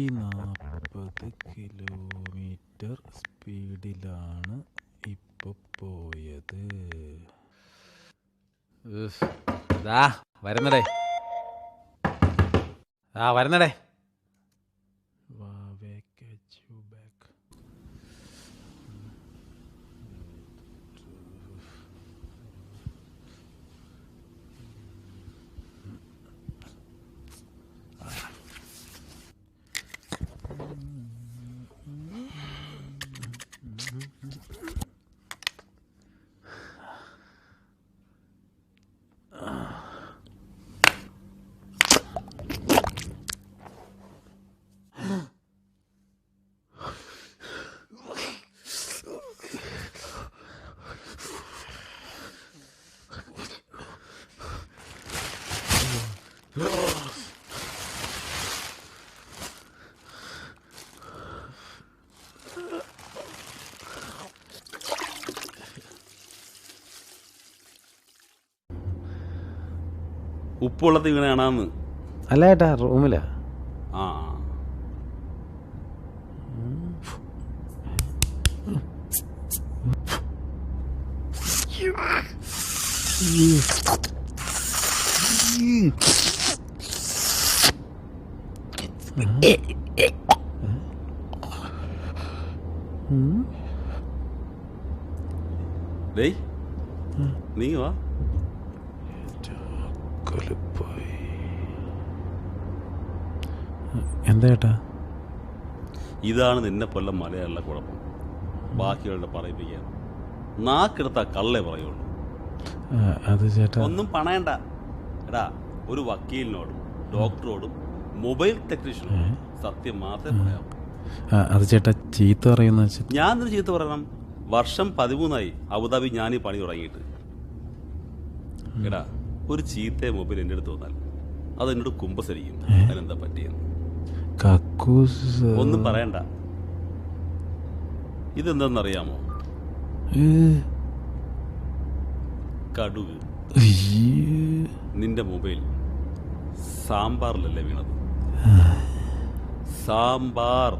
140 kilometre സ്പീഡിലാണ് ഇപ്പോൾ പോയത്. വരുന്നടേ വരുന്നടേ. ഉപ്പുള്ളത് ഇങ്ങനെയാണെന്ന് അല്ല ഏട്ടാ, റൂമിലാ. ആ ഡേയ് നീ വാ. എന്താ ഏട്ടാ? ഇതാണ് നിന്നെ പോലെ മലയാളിയുടെ കുഴപ്പം. ബാക്കികളുടെ പറയിപ്പിക്കാൻ നാക്കെടുത്ത കള്ളേ പറയുള്ളൂ. അത് ചേട്ടാ ഒന്നും പണയണ്ട. എടാ, ഒരു വക്കീലിനോടും ഡോക്ടറോടും മൊബൈൽ ടെക്നീഷ്യനോടും സത്യം മാത്രമേ പറയാവൂ. അത് ചേട്ടാ ചീത്ത പറയുന്ന ഞാൻ എന്തിനു ചീത്ത പറയണം? വർഷം 13 അബുദാബി ഞാനീ പണി തുടങ്ങിയിട്ട്. എടാ, ഒരു ചീത്ത മൊബൈൽ എൻ്റെ അടുത്ത് വന്നാൽ അത് എന്നോട് കുമ്പസരിക്കും. അതിനെന്താ പറ്റിയെന്ന് ഒന്നും പറയണ്ട. ഇതെന്താന്നറിയാമോ? കടുക്. നിന്റെ മൊബൈൽ സാമ്പാറിലല്ലേ വീണത്? സാമ്പാർ.